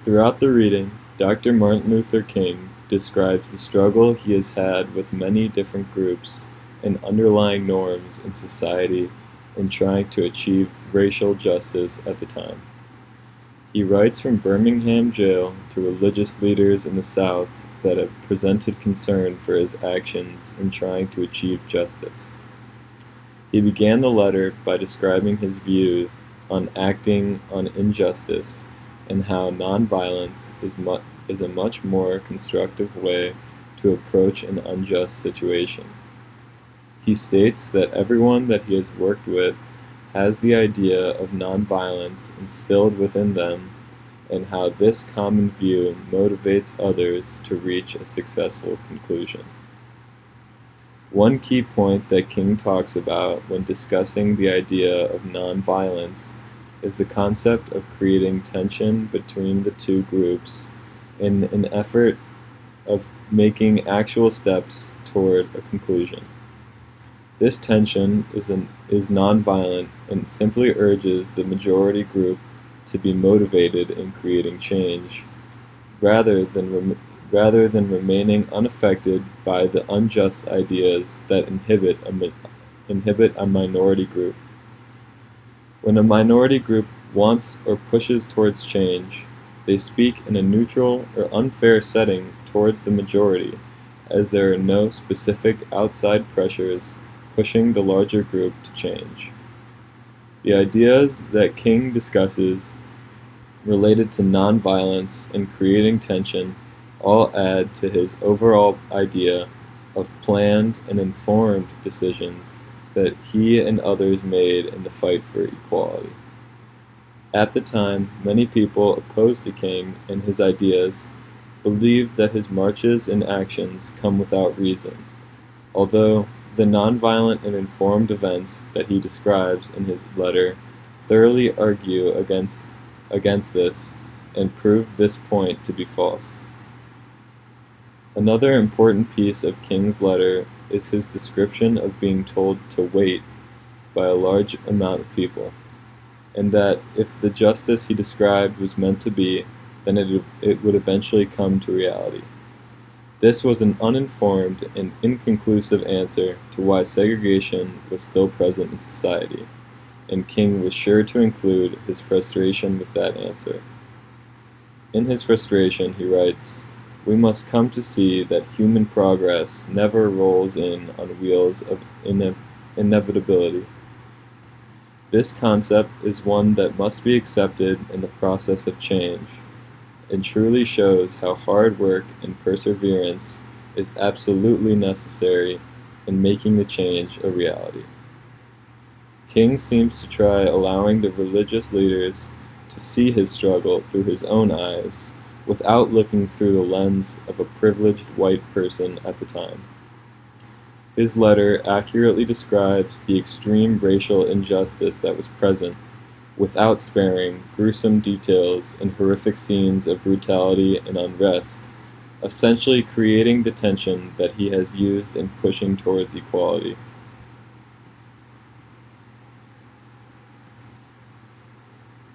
Throughout the reading, Dr. Martin Luther King describes the struggle he has had with many different groups and underlying norms in society in trying to achieve racial justice at the time. He writes from Birmingham jail to religious leaders in the South that have presented concern for his actions in trying to achieve justice. He began the letter by describing his view on acting on injustice and how nonviolence is a much more constructive way to approach an unjust situation. He states that everyone that he has worked with has the idea of nonviolence instilled within them and how this common view motivates others to reach a successful conclusion. One key point that King talks about when discussing the idea of nonviolence is the concept of creating tension between the two groups in an effort of making actual steps toward a conclusion. This tension is nonviolent and simply urges the majority group to be motivated in creating change, rather than remaining unaffected by the unjust ideas that inhibit a minority group. When a minority group wants or pushes towards change, they speak in a neutral or unfair setting towards the majority, as there are no specific outside pressures pushing the larger group to change. The ideas that King discusses related to nonviolence and creating tension all add to his overall idea of planned and informed decisions that he and others made in the fight for equality. At the time, many people opposed to King and his ideas believed that his marches and actions come without reason, although the nonviolent and informed events that he describes in his letter thoroughly argue against this and prove this point to be false. Another important piece of King's letter is his description of being told to wait by a large amount of people, and that if the justice he described was meant to be, then it would eventually come to reality. This was an uninformed and inconclusive answer to why segregation was still present in society, and King was sure to include his frustration with that answer. In his frustration, he writes, "We must come to see that human progress never rolls in on wheels of inevitability. This concept is one that must be accepted in the process of change, and truly shows how hard work and perseverance is absolutely necessary in making the change a reality." King seems to try allowing the religious leaders to see his struggle through his own eyes, without looking through the lens of a privileged white person at the time. His letter accurately describes the extreme racial injustice that was present, without sparing gruesome details and horrific scenes of brutality and unrest, essentially creating the tension that he has used in pushing towards equality.